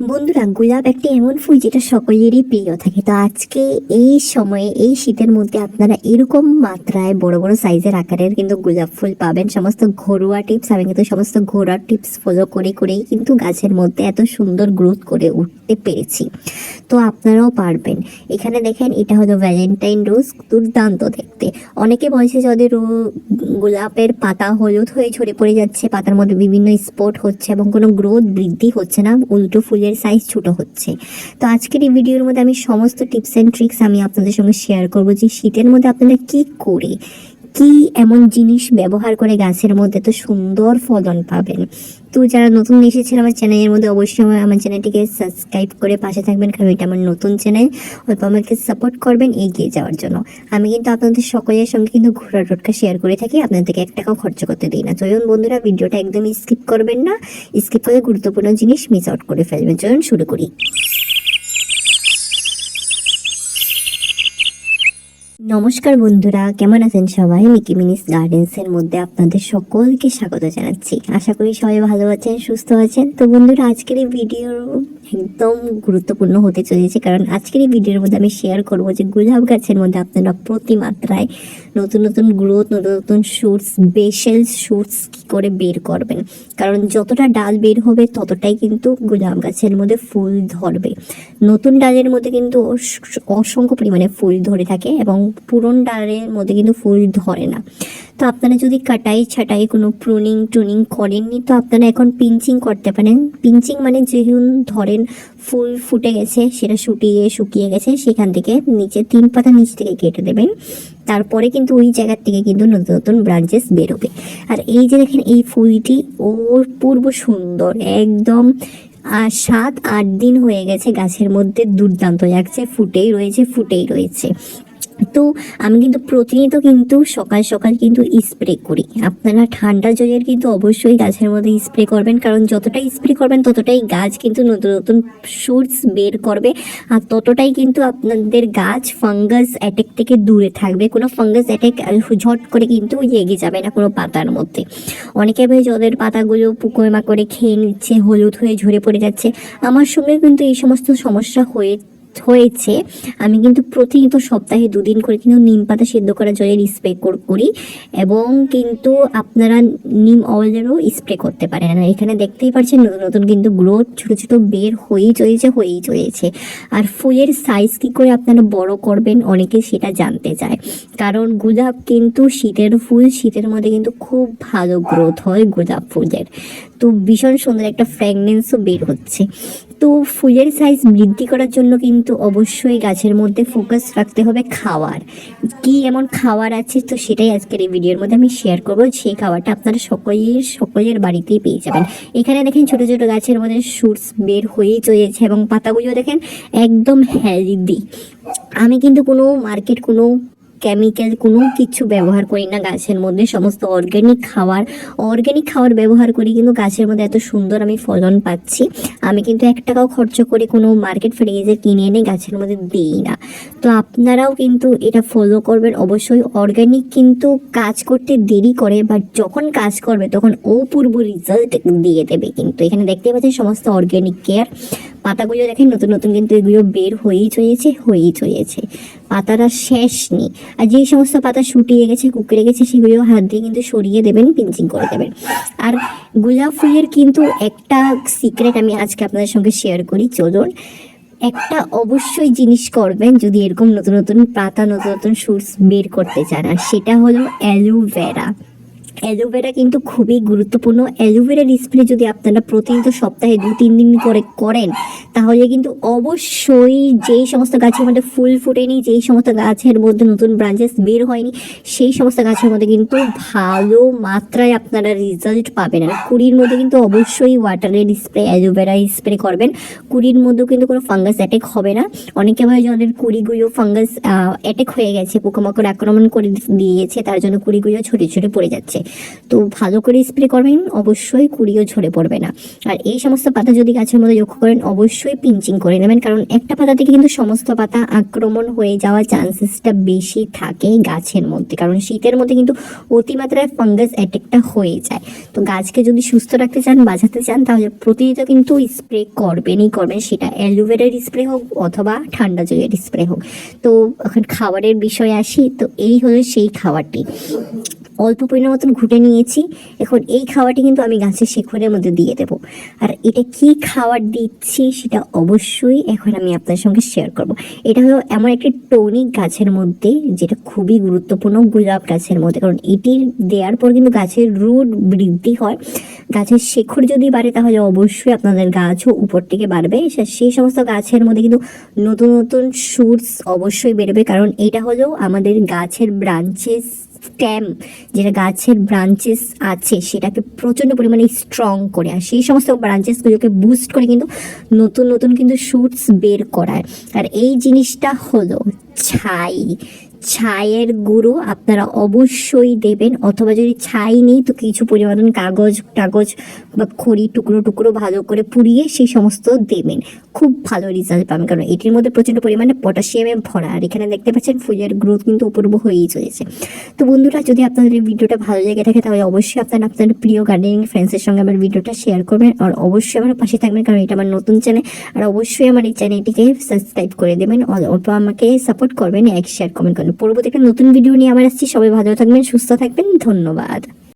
বন্ধুরা, গোলাপ একটি এমন ফুল যেটা সকলেরই প্রিয় থাকে। তো আজকে এই সময়ে এই শীতের মধ্যে আপনারা এরকম মাত্রায় বড় বড় সাইজের আকারের কিন্তু গোলাপ ফুল পাবেন। সমস্ত ঘরোয়া টিপস, আমি কিন্তু সমস্ত ঘরোয়া টিপস ফলো করেই কিন্তু গাছের মধ্যে এত সুন্দর গ্রোথ করে উঠতে পেরেছি। তো আপনারাও পারবেন। এখানে দেখেন, এটা হলো ভ্যালেন্টাইন রোজ, দুর্দান্ত দেখতে। অনেকে বলছে যাদের গোলাপের পাতা হলুদ হয়ে ঝরে পড়ে যাচ্ছে, পাতার মধ্যে বিভিন্ন স্পট হচ্ছে এবং কোনো গ্রোথ বৃদ্ধি হচ্ছে না, উল্টো ফুলের সাইজ ছোট হচ্ছে। তো আজকের এই ভিডিওর মধ্যে আমি সমস্ত টিপস অ্যান্ড ট্রিক্স আমি আপনাদের সঙ্গে শেয়ার করব যে শীতের মধ্যে আপনারা কি এমন জিনিস ব্যবহার করে গাছের মধ্যে তো সুন্দর ফলন পাবেন। তো যারা নতুন এসেছেন আমার চ্যানেলের মধ্যে, অবশ্যই আমার চ্যানেলটিকে সাবস্ক্রাইব করে পাশে থাকবেন, কারণ এটা আমার নতুন চ্যানেল। অল্প আমাকে সাপোর্ট করবেন এগিয়ে যাওয়ার জন্য। আমি কিন্তু আপনাদের সকলের সঙ্গে কিন্তু ঘোরা টোটকা শেয়ার করে থাকি, আপনাদেরকে 1 টাকাও খরচ করতে দিই না। চলুন বন্ধুরা, ভিডিওটা একদমই স্কিপ করবেন না, স্কিপ করে গুরুত্বপূর্ণ জিনিস মিস আউট করে ফেলবেন। চলুন শুরু করি। নমস্কার বন্ধুরা, কেমন আছেন সবাই? মিকি মিনিস গার্ডেন্সের মধ্যে আপনাদের সকলকে স্বাগত জানাচ্ছি। আশা করি সবাই ভালো আছেন, সুস্থ আছেন। তো বন্ধুরা, আজকের এই ভিডিও একদম গুরুত্বপূর্ণ হতে চলেছে, কারণ আজকের এই ভিডিওর মধ্যে আমি শেয়ার করব যে গোলাপ গাছের মধ্যে আপনারা প্রতি মাত্রায় নতুন নতুন গ্রোথ, নতুন নতুন শুটস, বেসেল শুটস কী করে বের করবেন। কারণ যতটা ডাল বের হবে ততটাই কিন্তু গোলাপ গাছের মধ্যে ফুল ধরবে। নতুন ডালের মধ্যে কিন্তু অসংখ্য পরিমাণে ফুল ধরে থাকে এবং পুরনো ডালের মধ্যে কিন্তু ফুল ধরে না। তো আপনারা যদি কাটাই ছাটাই কোনো টুনিং করেননি, তো আপনারা এখন পিঞ্চিং করতে পারেন। পিঞ্চিং মানে যেহেতু ধরেন ফুল ফুটে গেছে, সেটা শুকিয়ে গেছে, সেখান থেকে নিচে 3 পাতা নিচ থেকে কেটে দেবেন। তারপরে কিন্তু ওই জায়গার থেকে কিন্তু নতুন নতুন ব্রাঞ্চেস বেরোবে। আর এই যে দেখেন, এই ফুলটি অপূর্ব সুন্দর, একদম 7-8 দিন হয়ে গেছে গাছের মধ্যে, দুর্দান্ত লাগছে, ফুটেই রয়েছে। তো আমি কিন্তু প্রতিনিয়ত কিন্তু সকাল সকাল কিন্তু স্প্রে করি। আপনারা ঠান্ডা জলের কিন্তু অবশ্যই গাছের মধ্যে স্প্রে করবেন, কারণ যতটাই স্প্রে করবেন ততটাই গাছ কিন্তু নতুন নতুন শুটস বের করবে, আর ততটাই কিন্তু আপনাদের গাছ ফাঙ্গাস অ্যাটাক থেকে দূরে থাকবে। কোনো ফাঙ্গাস অ্যাটাক ঝট করে কিন্তু লেগে যাবে না কোনো পাতার মধ্যে। অনেকে ভাই যাদের পাতাগুলো পোকামাকড়ে খেয়ে নিচ্ছে, হলুদ হয়ে ঝরে পড়ে যাচ্ছে, আমার সঙ্গে কিন্তু এই সমস্ত সমস্যা হয়েছে। আমি কিন্তু প্রতিনিয়ত সপ্তাহে 2 দিন করে কিন্তু নিম পাতা সেদ্ধ করা জলের স্প্রে করি, এবং কিন্তু আপনারা নিম অয়েলেরও স্প্রে করতে পারেন। আর এখানে দেখতেই পাচ্ছেন নতুন নতুন কিন্তু গ্রোথ ছোট ছোট বের হয়েই চলেছে। আর ফুলের সাইজ কি করে আপনারা বড় করবেন, অনেকে সেটা জানতে চায়। কারণ গোলাপ কিন্তু শীতের ফুল, শীতের মধ্যে কিন্তু খুব ভালো গ্রোথ হয় গোলাপ ফুলের। তো ভীষণ সুন্দর একটা ফ্র্যাগনেন্সও বের হচ্ছে। তো ফুলের সাইজ বৃদ্ধি করার জন্য কিন্তু অবশ্যই গাছের মধ্যে ফোকাস রাখতে হবে খাওয়ার। কি এমন খাবার আছে, তো সেটাই আজকের এই ভিডিওর মধ্যে আমি শেয়ার করবো। সেই খাবারটা আপনারা সকলের বাড়িতেই পেয়ে যাবেন। এখানে দেখেন ছোট ছোট গাছের মধ্যে শুটস বের হয়েই চলেছে এবং পাতাগুলো দেখেন একদম হেলদি। আমি কিন্তু কোনো কেমিক্যাল কোনো কিছু ব্যবহার করি না গাছের মধ্যে, সমস্ত অর্গ্যানিক খাবার ব্যবহার করি, কিন্তু গাছের মধ্যে এত সুন্দর আমি ফলন পাচ্ছি। আমি কিন্তু 1 টাকাও খরচ করে কোনো মার্কেট ফার্টিলাইজার কিনে এনে গাছের মধ্যে দিই না। তো আপনারাও কিন্তু এটা ফলো করবেন অবশ্যই। অর্গ্যানিক কিন্তু কাজ করতে দেরি করে, বাট যখন কাজ করবে তখন অপূর্ব রেজাল্ট দিয়ে দেবে। কিন্তু এখানে দেখতে পাচ্ছেন সমস্ত অর্গ্যানিক কেয়ার। পাতাগুলো দেখেন নতুন নতুন কিন্তু এগুলো বের হয়েই চলেছে। পাতাটা শেষ নেই। আর যে সমস্ত পাতা শুকিয়ে গেছে, কুকড়ে গেছে, সেগুলো হাত দিয়ে কিন্তু সরিয়ে দেবেন, পিঞ্চিং করে দেবেন। আর গোলাপ ফুলের কিন্তু একটা সিক্রেট আমি আজকে আপনাদের সঙ্গে শেয়ার করি। চলুন, একটা অবশ্যই জিনিস করবেন যদি এরকম নতুন নতুন পাতা, নতুন নতুন শুটস বের করতে চান, আর সেটা হলো অ্যালোভেরা কিন্তু খুবই গুরুত্বপূর্ণ। অ্যালোভেরার স্প্রে যদি আপনারা প্রতিনিয়ত সপ্তাহে 2-3 দিন করে করেন, তাহলে কিন্তু অবশ্যই যেই সমস্ত গাছের মধ্যে ফুল ফুটেনি, যেই সমস্ত গাছের মধ্যে নতুন ব্রাঞ্চেস বের হয়নি, সেই সমস্ত গাছের মধ্যে কিন্তু ভালো মাত্রায় আপনারা রেজাল্ট পাবেন। আর কুড়ির মধ্যে কিন্তু অবশ্যই ওয়াটারের স্প্রে, অ্যালোভেরা স্প্রে করবেন। কুড়ির মধ্যেও কিন্তু কোনো ফাঙ্গাস অ্যাটাক হবে না। অনেকে ভাবে যাদের কুড়িগুলো ফাঙ্গাস অ্যাটাক হয়ে গেছে, পোকামাকড় আক্রমণ করে দিয়েছে, তার জন্য কুড়িগুলো ছোটে ছোটে পড়ে যাচ্ছে। তো ভালো করে স্প্রে করবেন, অবশ্যই কুড়িও ঝরে পড়বে না। আর এই সমস্ত পাতা যদি গাছের মধ্যে লক্ষ্য করেন, অবশ্যই পিঞ্চিং করে নেবেন, কারণ একটা পাতা থেকে কিন্তু সমস্ত পাতা আক্রমণ হয়ে যাওয়ার চান্সেসটা বেশি থাকে গাছের মধ্যে, কারণ শীতের মধ্যে কিন্তু অতিমাত্রায় ফাঙ্গাস অ্যাটাকটা হয়ে যায়। তো গাছকে যদি সুস্থ রাখতে চান, বাঁচাতে চান, তাহলে প্রতিনিয়ত কিন্তু স্প্রে করবেনই করবেন, সেটা অ্যালোভেরার স্প্রে হোক অথবা ঠান্ডা জলের স্প্রে হোক। তো এখন খাবারের বিষয়ে আসি। তো এই হলো সেই খাবারটি, অল্প পরিমাণ মতন ঘুটে নিয়েছি। এখন এই খাওয়াটি কিন্তু আমি গাছের শিকড়ের মধ্যে দিয়ে দেবো। আর এটা কি খাবার দিচ্ছি সেটা অবশ্যই এখন আমি আপনার সঙ্গে শেয়ার করব। এটা হলো এমন একটি টনিক গাছের মধ্যে, যেটা খুবই গুরুত্বপূর্ণ গোলাপ গাছের মধ্যে, কারণ এটি দেওয়ার পর কিন্তু গাছের রুট বৃদ্ধি হয়। গাছের শিকড় যদি বাড়ে তাহলে অবশ্যই আপনাদের গাছও উপর থেকে বাড়বে। সেই সমস্ত গাছের মধ্যে কিন্তু নতুন নতুন শুটস অবশ্যই বেরোবে, কারণ এটা হলো আমাদের গাছের ব্রাঞ্চেস স্টেম, যেটা গাছের ব্রাঞ্চেস আছে সেটাকে প্রচণ্ড পরিমাণে স্ট্রং করে, আর সেই সমস্ত ব্রাঞ্চেসগুলোকে বুস্ট করে কিন্তু নতুন নতুন কিন্তু শুটস বের করায়। আর এই জিনিসটা হলো ছাইয়ের গুঁড়ো আপনারা অবশ্যই দেবেন, অথবা যদি ছাই নেই তো কিছু পরিমাণ কাগজ বা খড়ি টুকরো টুকরো ভালো করে পুড়িয়ে সেই সমস্ত দেবেন, খুব ভালো রেজাল্ট পাবেন, কারণ এটির মধ্যে প্রচণ্ড পরিমাণে পটাশিয়ামে ভরা। আর এখানে দেখতে পাচ্ছেন ফুলের গ্রোথ কিন্তু অপূর্ব হয়েই চলেছে। তো বন্ধুরা, যদি আপনাদের এই ভিডিওটা ভালো লেগে থাকে তাহলে অবশ্যই আপনারা আপনাদের প্রিয় গার্ডেনিং ফ্রেন্ডসের সঙ্গে আমার ভিডিওটা শেয়ার করবেন, আর অবশ্যই আমার পাশে থাকবেন, কারণ এটা আমার নতুন চ্যানেল। আর অবশ্যই আমার এই চ্যানেলটিকে সাবস্ক্রাইব করে দেবেন, অল্প আমাকে সাপোর্ট করবেন, লাইক শেয়ার কমেন্ট করবেন। পরবর্তী একটা নতুন ভিডিও নিয়ে আবার আসছি। সবাই ভালো থাকবেন, সুস্থ থাকবেন, ধন্যবাদ।